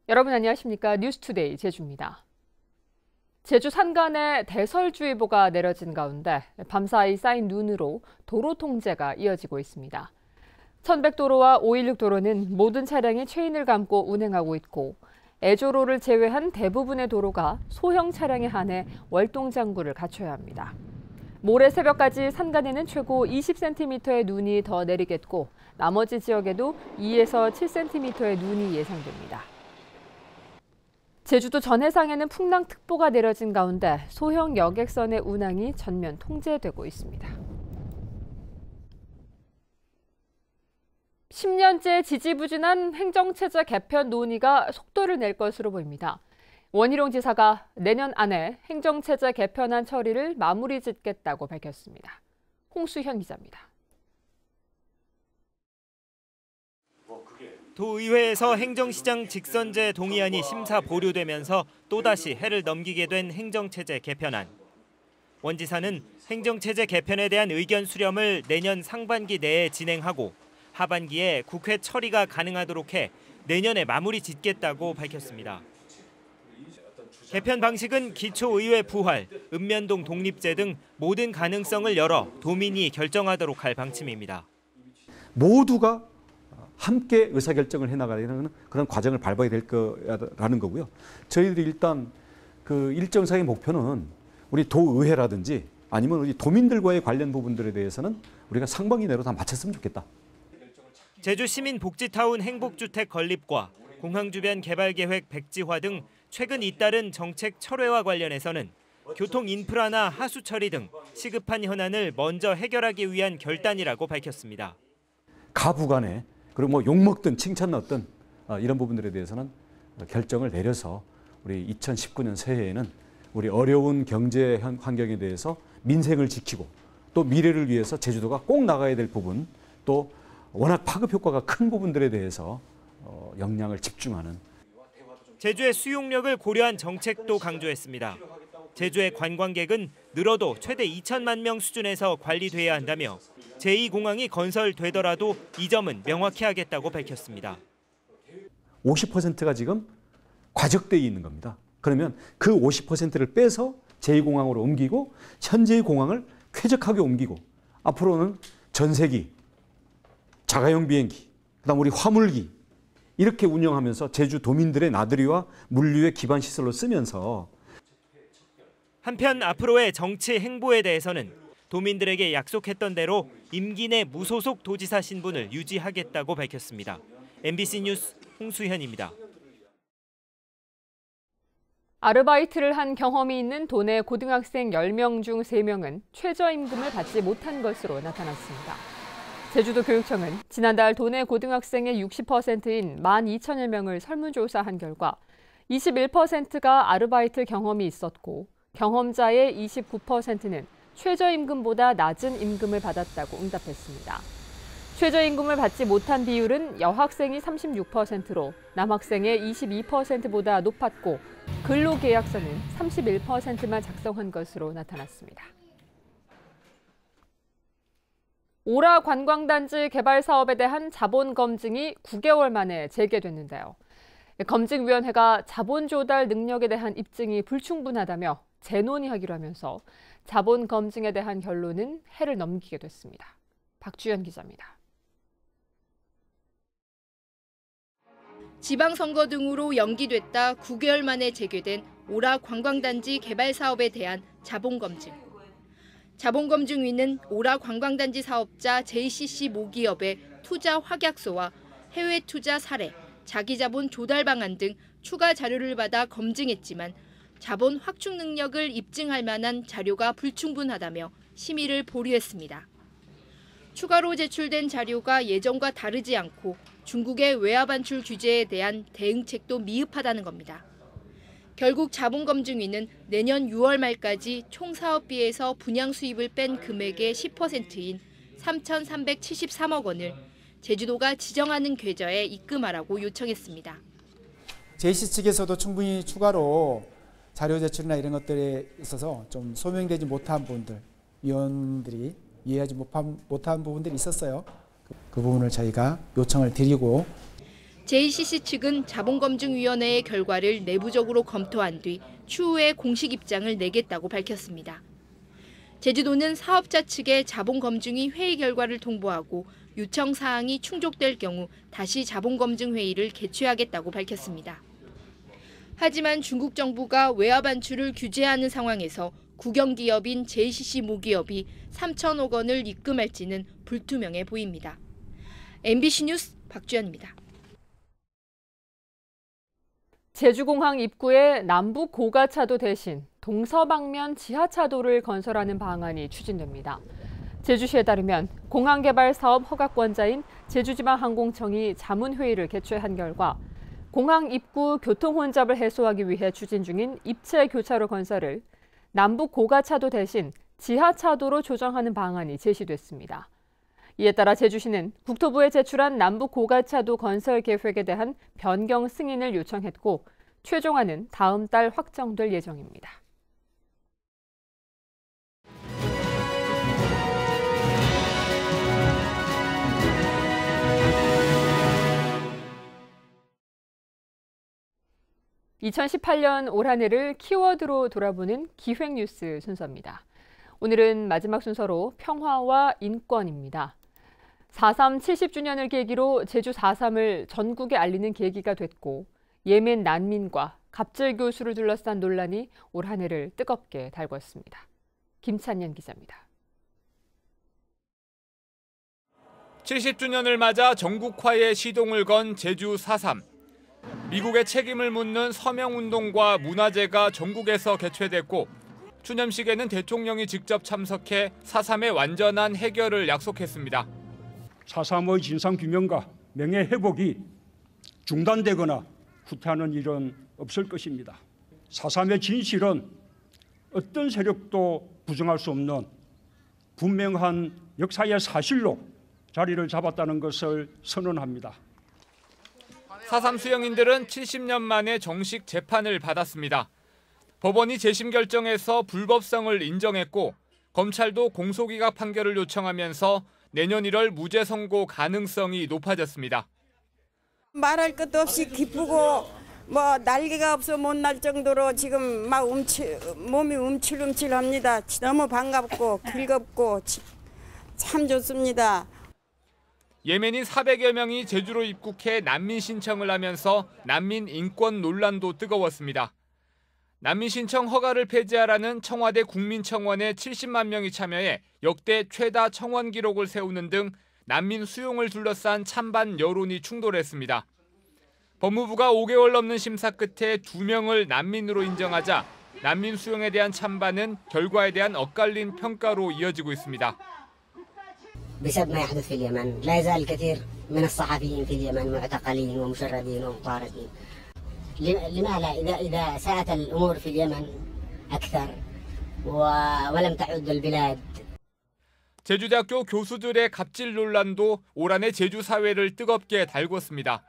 여러분 안녕하십니까? 뉴스투데이 제주입니다. 제주 산간에 대설주의보가 내려진 가운데 밤사이 쌓인 눈으로 도로 통제가 이어지고 있습니다. 1100도로와 516도로는 모든 차량이 체인을 감고 운행하고 있고 애조로를 제외한 대부분의 도로가 소형 차량에 한해 월동장구를 갖춰야 합니다. 모레 새벽까지 산간에는 최고 20cm의 눈이 더 내리겠고 나머지 지역에도 2에서 7cm의 눈이 예상됩니다. 제주도 전해상에는 풍랑특보가 내려진 가운데 소형 여객선의 운항이 전면 통제되고 있습니다. 10년째 지지부진한 행정체제 개편 논의가 속도를 낼 것으로 보입니다. 원희룡 지사가 내년 안에 행정체제 개편안 처리를 마무리 짓겠다고 밝혔습니다. 홍수현 기자입니다. 도의회에서 행정시장 직선제 동의안이 심사 보류되면서 또다시 해를 넘기게 된 행정체제 개편안. 원 지사는 행정체제 개편에 대한 의견 수렴을 내년 상반기 내에 진행하고 하반기에 국회 처리가 가능하도록 해 내년에 마무리 짓겠다고 밝혔습니다. 개편 방식은 기초의회 부활, 읍면동 독립제 등 모든 가능성을 열어 도민이 결정하도록 할 방침입니다. 모두가 함께 의사결정을 해나가야 되는 그런 과정을 밟아야 될 거라는 거고요. 저희들이 일단 그 일정상의 목표는 우리 도의회라든지 아니면 우리 도민들과의 관련 부분들에 대해서는 우리가 상반기 내로 다 마쳤으면 좋겠다. 제주 시민복지타운 행복주택 건립과 공항 주변 개발계획 백지화 등 최근 잇따른 정책 철회와 관련해서는 교통 인프라나 하수 처리 등 시급한 현안을 먼저 해결하기 위한 결단이라고 밝혔습니다. 가부간에 그리고 뭐 욕먹든 칭찬 넣든 이런 부분들에 대해서는 결정을 내려서 우리 2019년 새해에는 우리 어려운 경제 환경에 대해서 민생을 지키고 또 미래를 위해서 제주도가 꼭 나가야 될 부분 또 워낙 파급 효과가 큰 부분들에 대해서 역량을 집중하는. 제주의 수용력을 고려한 정책도 강조했습니다. 제주의 관광객은 늘어도 최대 2천만 명 수준에서 관리돼야 한다며 제2공항이 건설되더라도 이 점은 명확히 하겠다고 밝혔습니다. 50%가 지금 과적돼 있는 겁니다. 그러면 그 50%를 빼서 제2공항으로 옮기고 현재의 공항을 쾌적하게 옮기고 앞으로는 전세기, 자가용 비행기, 그다음 우리 화물기 이렇게 운영하면서 제주 도민들의 나들이와 물류의 기반 시설로 쓰면서 한편 앞으로의 정치 행보에 대해서는 도민들에게 약속했던 대로 임기 내 무소속 도지사 신분을 유지하겠다고 밝혔습니다. MBC 뉴스 홍수현입니다. 아르바이트를 한 경험이 있는 도내 고등학생 10명 중 3명은 최저임금을 받지 못한 것으로 나타났습니다. 제주도 교육청은 지난달 도내 고등학생의 60%인 12,000여 명을 설문조사한 결과 21%가 아르바이트 경험이 있었고 경험자의 29%는 최저임금보다 낮은 임금을 받았다고 응답했습니다. 최저임금을 받지 못한 비율은 여학생이 36%로 남학생의 22%보다 높았고 근로계약서는 31%만 작성한 것으로 나타났습니다. 오라 관광단지 개발 사업에 대한 자본 검증이 9개월 만에 재개됐는데요. 검증위원회가 자본 조달 능력에 대한 입증이 불충분하다며 재논의하기로 하면서 자본 검증에 대한 결론은 해를 넘기게 됐습니다. 박주연 기자입니다. 지방선거 등으로 연기됐다 9개월 만에 재개된 오라 관광단지 개발 사업에 대한 자본검증. 자본검증위는 오라 관광단지 사업자 JCC 모기업의 투자 확약소와 해외 투자 사례, 자기자본 조달 방안 등 추가 자료를 받아 검증했지만 자본 확충 능력을 입증할 만한 자료가 불충분하다며 심의를 보류했습니다. 추가로 제출된 자료가 예정과 다르지 않고 중국의 외화 반출 규제에 대한 대응책도 미흡하다는 겁니다. 결국 자본검증위는 내년 6월 말까지 총 사업비에서 분양 수입을 뺀 금액의 10%인 3,373억 원을 제주도가 지정하는 계좌에 입금하라고 요청했습니다. JC 측에서도 충분히 추가로 자료 제출이나 이런 것들에 있어서 좀 소명되지 못한 부분들, 위원들이 이해하지 못한 부분들이 있었어요. 그 부분을 저희가 요청을 드리고 JCC 측은 자본검증위원회의 결과를 내부적으로 검토한 뒤 추후에 공식 입장을 내겠다고 밝혔습니다. 제주도는 사업자 측에 자본검증위 회의 결과를 통보하고 요청 사항이 충족될 경우 다시 자본검증회의를 개최하겠다고 밝혔습니다. 하지만 중국 정부가 외화 반출을 규제하는 상황에서 국영기업인 JCC 모기업이 3천억 원을 입금할지는 불투명해 보입니다. MBC 뉴스 박주연입니다. 제주공항 입구에 남북 고가차도 대신 동서방면 지하차도를 건설하는 방안이 추진됩니다. 제주시에 따르면 공항개발사업 허가권자인 제주지방항공청이 자문회의를 개최한 결과 공항 입구 교통 혼잡을 해소하기 위해 추진 중인 입체 교차로 건설을 남북 고가차도 대신 지하차도로 조정하는 방안이 제시됐습니다. 이에 따라 제주시는 국토부에 제출한 남북 고가차도 건설 계획에 대한 변경 승인을 요청했고 최종안은 다음 달 확정될 예정입니다. (2018년) 올 한 해를 키워드로 돌아보는 기획뉴스 순서입니다. 오늘은 마지막 순서로 평화와 인권입니다. 4.3 70주년을 계기로 제주 4.3을 전국에 알리는 계기가 됐고 예멘 난민과 갑질 교수를 둘러싼 논란이 올 한 해를 뜨겁게 달궜습니다. 김찬년 기자입니다. 70주년을 맞아 전국화에 시동을 건 제주 4.3. 미국의 책임을 묻는 서명운동과 문화제가 전국에서 개최됐고 추념식에는 대통령이 직접 참석해 4.3의 완전한 해결을 약속했습니다. 4.3의 진상규명과 명예회복이 중단되거나 후퇴하는 일은 없을 것입니다. 4.3의 진실은 어떤 세력도 부정할 수 없는 분명한 역사의 사실로 자리를 잡았다는 것을 선언합니다. 4.3 수용인들은 70년 만에 정식 재판을 받았습니다. 법원이 재심 결정에서 불법성을 인정했고 검찰도 공소기각 판결을 요청하면서 내년 1월 무죄 선고 가능성이 높아졌습니다. 말할 것도 없이 기쁘고 날개가 없어 못 날 정도로 지금 막 몸이 움찔움찔합니다. 너무 반갑고 즐겁고 참 좋습니다. 예멘인 400여 명이 제주로 입국해 난민 신청을 하면서 난민 인권 논란도 뜨거웠습니다. 난민 신청 허가를 폐지하라는 청와대 국민청원에 70만 명이 참여해 역대 최다 청원 기록을 세우는 등 난민 수용을 둘러싼 찬반 여론이 충돌했습니다. 법무부가 5개월 넘는 심사 끝에 2명을 난민으로 인정하자 난민 수용에 대한 찬반은 결과에 대한 엇갈린 평가로 이어지고 있습니다. بسبب ما يحدث في اليمن لا يزال الكثير من الصحفيين في اليمن معتقلين ومشردين ومطاردين. لماذا إذا ساءت الأمور في اليمن أكثر ولم تعد البلاد. 제주대학교 교수들의 갑질 논란도 올 한 해 제주 사회를 뜨겁게 달궜습니다.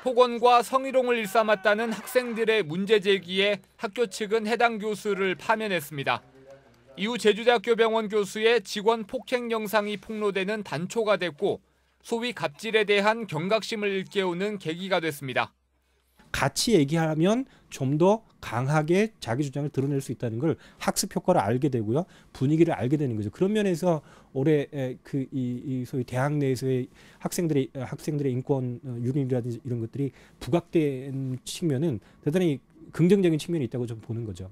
폭언과 성희롱을 일삼았다는 학생들의 문제 제기에 학교 측은 해당 교수를 파면했습니다. 이후 제주대학교 병원 교수의 직원 폭행 영상이 폭로되는 단초가 됐고 소위 갑질에 대한 경각심을 일깨우는 계기가 됐습니다. 같이 얘기하면 좀 더 강하게 자기 주장을 드러낼 수 있다는 걸 학습 효과를 알게 되고요. 분위기를 알게 되는 거죠. 그런 면에서 올해 이 소위 대학 내에서의 학생들의 인권 유린이라든지 이런 것들이 부각된 측면은 대단히 긍정적인 측면이 있다고 좀 보는 거죠.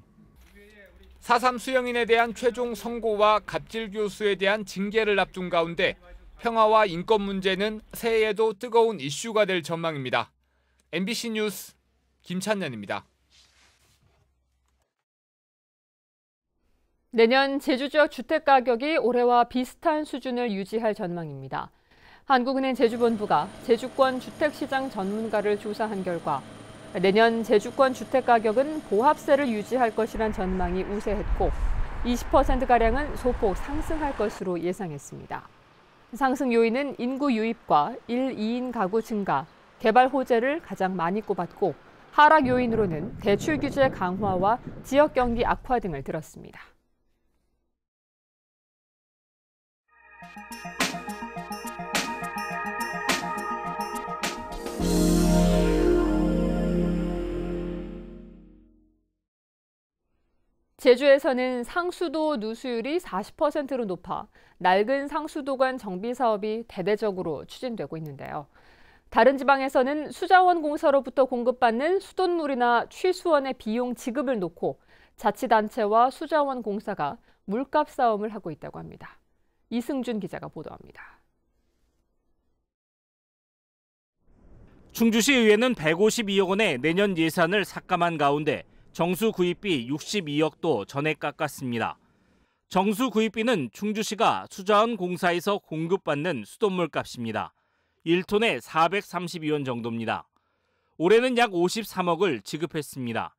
4.3 수용인에 대한 최종 선고와 갑질 교수에 대한 징계를 앞둔 가운데 평화와 인권 문제는 새해에도 뜨거운 이슈가 될 전망입니다. MBC 뉴스 김찬년입니다. 내년 제주 지역 주택 가격이 올해와 비슷한 수준을 유지할 전망입니다. 한국은행 제주본부가 제주권 주택시장 전문가를 조사한 결과 내년 제주권 주택 가격은 보합세를 유지할 것이란 전망이 우세했고 20%가량은 소폭 상승할 것으로 예상했습니다. 상승 요인은 인구 유입과 1, 2인 가구 증가, 개발 호재를 가장 많이 꼽았고 하락 요인으로는 대출 규제 강화와 지역 경기 악화 등을 들었습니다. 제주에서는 상수도 누수율이 40%로 높아 낡은 상수도관 정비 사업이 대대적으로 추진되고 있는데요. 다른 지방에서는 수자원 공사로부터 공급받는 수돗물이나 취수원의 비용 지급을 놓고 자치단체와 수자원 공사가 물값 싸움을 하고 있다고 합니다. 이승준 기자가 보도합니다. 충주시의회는 152억 원의 내년 예산을 삭감한 가운데 정수 구입비 62억도 전액 깎았습니다. 정수 구입비는 충주시가 수자원 공사에서 공급받는 수돗물 값입니다. 1톤에 432원 정도입니다. 올해는 약 53억을 지급했습니다.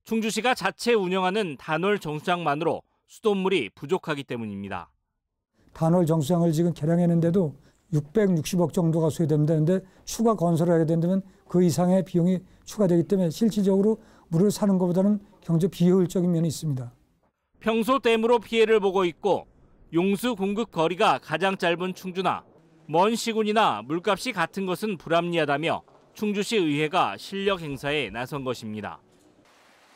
충주시가 자체 운영하는 단월 정수장만으로 수돗물이 부족하기 때문입니다. 단월 정수장을 지금 개량했는데도 660억 정도가 소요된다는데 추가 건설을 하게 된다면 그 이상의 비용이 추가되기 때문에 실질적으로 물을 사는 것보다는 경제 비효율적인 면이 있습니다. 평소 댐으로 피해를 보고 있고 용수 공급 거리가 가장 짧은 충주나 먼 시군이나 물값이 같은 것은 불합리하다며 충주시 의회가 실력 행사에 나선 것입니다.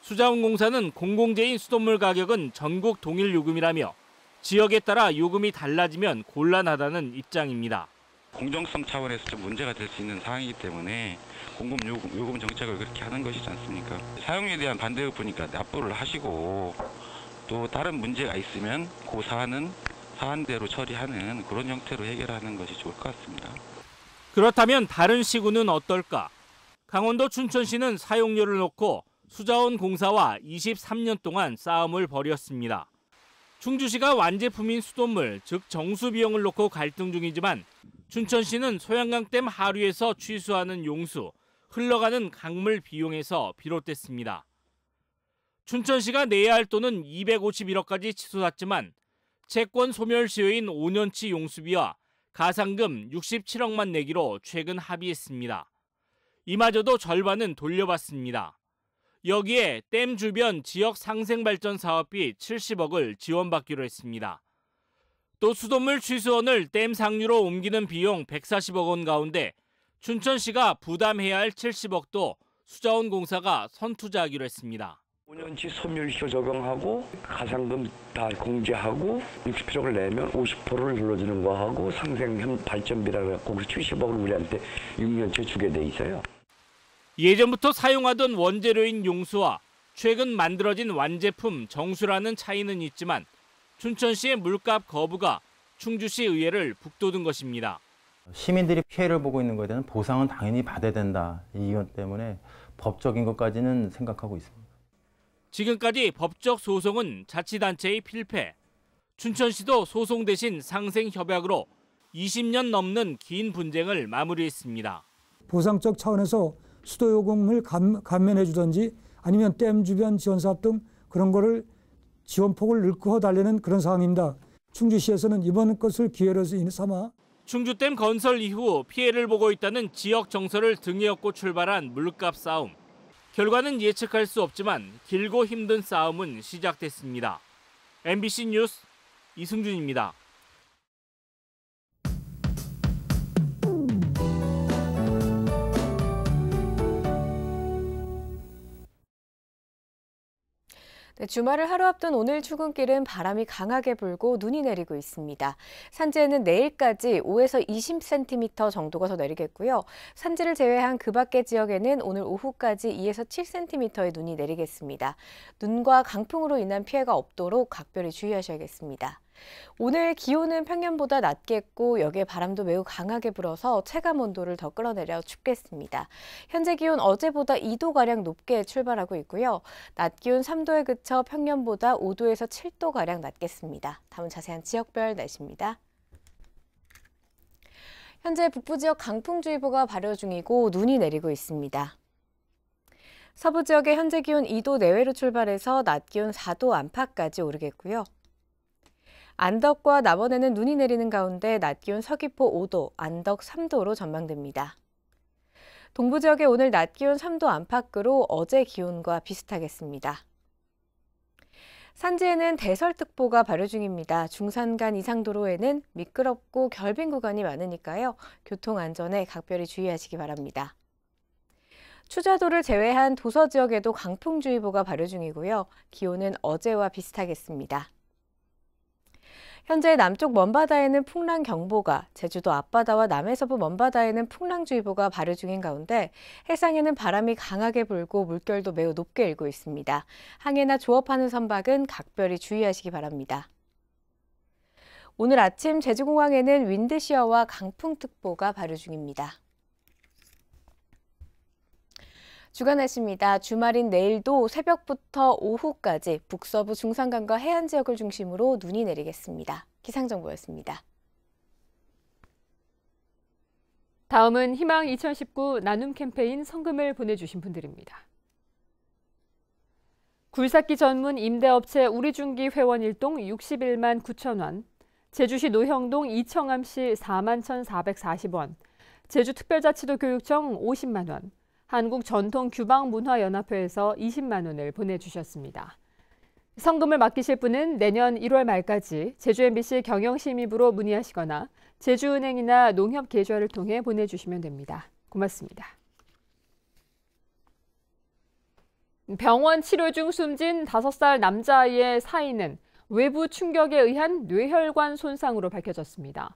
수자원공사는 공공재인 수돗물 가격은 전국 동일 요금이라며 지역에 따라 요금이 달라지면 곤란하다는 입장입니다. 공정성 차원에서 좀 문제가 될 수 있는 사항이기 때문에 공급요금 정책을 그렇게 하는 것이지 않습니까? 사용료에 대한 반대를 보니까 납부를 하시고 또 다른 문제가 있으면 그 사안은 사안대로 처리하는 그런 형태로 해결하는 것이 좋을 것 같습니다. 그렇다면 다른 시군은 어떨까? 강원도 춘천시는 사용료를 놓고 수자원 공사와 23년 동안 싸움을 벌였습니다. 충주시가 완제품인 수돗물, 즉 정수 비용을 놓고 갈등 중이지만 춘천시는 소양강댐 하류에서 취수하는 용수, 흘러가는 강물 비용에서 비롯됐습니다. 춘천시가 내야 할 돈은 251억까지 치솟았지만 채권 소멸 시효인 5년치 용수비와 가상금 67억만 내기로 최근 합의했습니다. 이마저도 절반은 돌려받습니다. 여기에 댐 주변 지역 상생발전 사업비 70억을 지원받기로 했습니다. 또 수돗물 취수원을 댐 상류로 옮기는 비용 140억 원 가운데 춘천시가 부담해야 할 70억도 수자원 공사가 선투자하기로 했습니다. 5년치 소멸시효 적용하고 가상금 다 공제하고 60억을 내면 50%를 불러주는 거하고 상생 발전비라고 해서 70억을 우리한테 6년째 주게 돼 있어요. 예전부터 사용하던 원재료인 용수와 최근 만들어진 완제품 정수라는 차이는 있지만 춘천시의 물값 거부가 충주시 의회를 북돋은 것입니다. 시민들이 피해를 보고 있는 것에 대한 보상은 당연히 받아야 된다. 이 이유 때문에 법적인 것까지는 생각하고 있습니다. 지금까지 법적 소송은 자치단체의 필패, 춘천시도 소송 대신 상생협약으로 20년 넘는 긴 분쟁을 마무리했습니다. 보상적 차원에서 수도요금을 감면해 주든지 아니면 댐 주변 지원사업 등 그런 거를 지원폭을 넓혀달라는 그런 상황입니다. 충주시에서는 이번 것을 기회로 삼아 충주댐 건설 이후 피해를 보고 있다는 지역 정서를 등에 업고 출발한 물값 싸움. 결과는 예측할 수 없지만 길고 힘든 싸움은 시작됐습니다. MBC 뉴스 이승준입니다. 네, 주말을 하루 앞둔 오늘 출근길은 바람이 강하게 불고 눈이 내리고 있습니다. 산지에는 내일까지 5에서 20cm 정도가 더 내리겠고요. 산지를 제외한 그 밖의 지역에는 오늘 오후까지 2에서 7cm의 눈이 내리겠습니다. 눈과 강풍으로 인한 피해가 없도록 각별히 주의하셔야겠습니다. 오늘 기온은 평년보다 낮겠고 여기에 바람도 매우 강하게 불어서 체감 온도를 더 끌어내려 춥겠습니다. 현재 기온 어제보다 2도가량 높게 출발하고 있고요. 낮 기온 3도에 그쳐 평년보다 5도에서 7도가량 낮겠습니다. 다음은 자세한 지역별 날씨입니다. 현재 북부 지역 강풍주의보가 발효 중이고 눈이 내리고 있습니다. 서부 지역의 현재 기온 2도 내외로 출발해서 낮 기온 4도 안팎까지 오르겠고요. 안덕과 남원에는 눈이 내리는 가운데 낮 기온 서귀포 5도, 안덕 3도로 전망됩니다. 동부 지역의 오늘 낮 기온 3도 안팎으로 어제 기온과 비슷하겠습니다. 산지에는 대설특보가 발효 중입니다. 중산간 이상도로에는 미끄럽고 결빙 구간이 많으니까요. 교통안전에 각별히 주의하시기 바랍니다. 추자도를 제외한 도서 지역에도 강풍주의보가 발효 중이고요. 기온은 어제와 비슷하겠습니다. 현재 남쪽 먼바다에는 풍랑경보가, 제주도 앞바다와 남해서부 먼바다에는 풍랑주의보가 발효 중인 가운데 해상에는 바람이 강하게 불고 물결도 매우 높게 일고 있습니다. 항해나 조업하는 선박은 각별히 주의하시기 바랍니다. 오늘 아침 제주공항에는 윈드시어와 강풍특보가 발효 중입니다. 주간 날씨입니다. 주말인 내일도 새벽부터 오후까지 북서부 중산간과 해안 지역을 중심으로 눈이 내리겠습니다. 기상정보였습니다. 다음은 희망 2019 나눔 캠페인 성금을 보내주신 분들입니다. 굴삭기 전문 임대업체 우리중기 회원 1동 61만 9천 원, 제주시 노형동 이청암시 4만 1,440원, 제주특별자치도 교육청 50만 원, 한국전통규방문화연합회에서 20만 원을 보내주셨습니다. 성금을 맡기실 분은 내년 1월 말까지 제주 MBC 경영심의부로 문의하시거나 제주은행이나 농협계좌를 통해 보내주시면 됩니다. 고맙습니다. 병원 치료 중 숨진 5살 남자아이의 사인은 외부 충격에 의한 뇌혈관 손상으로 밝혀졌습니다.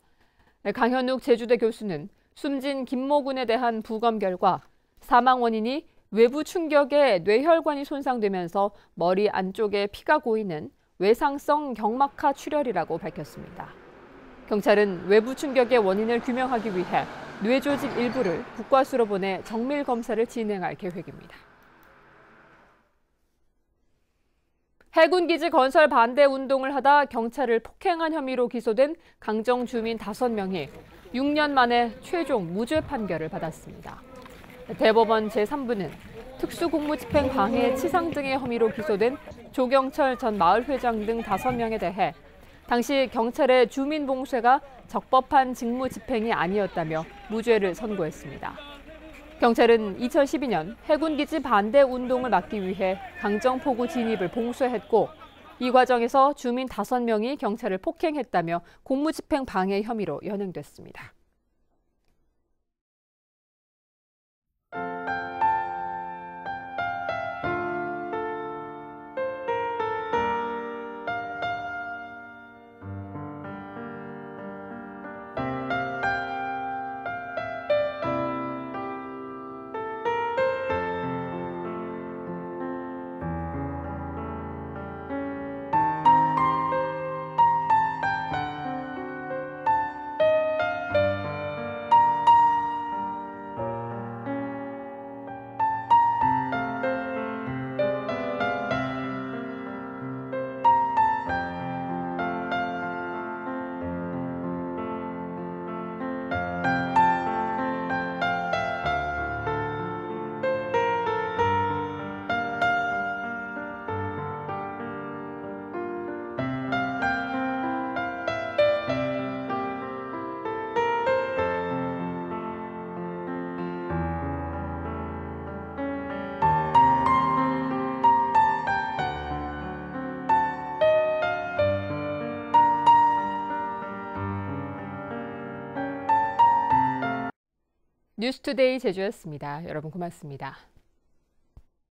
강현욱 제주대 교수는 숨진 김모 군에 대한 부검 결과 사망 원인이 외부 충격에 뇌혈관이 손상되면서 머리 안쪽에 피가 고이는 외상성 경막하 출혈이라고 밝혔습니다. 경찰은 외부 충격의 원인을 규명하기 위해 뇌조직 일부를 국과수로 보내 정밀 검사를 진행할 계획입니다. 해군기지 건설 반대 운동을 하다 경찰을 폭행한 혐의로 기소된 강정 주민 5명이 6년 만에 최종 무죄 판결을 받았습니다. 대법원 제3부는 특수공무집행 방해, 치상 등의 혐의로 기소된 조경철 전 마을회장 등 5명에 대해 당시 경찰의 주민봉쇄가 적법한 직무집행이 아니었다며 무죄를 선고했습니다. 경찰은 2012년 해군기지 반대 운동을 막기 위해 강정포구 진입을 봉쇄했고 이 과정에서 주민 5명이 경찰을 폭행했다며 공무집행 방해 혐의로 연행됐습니다. 뉴스투데이 제주였습니다. 여러분 고맙습니다.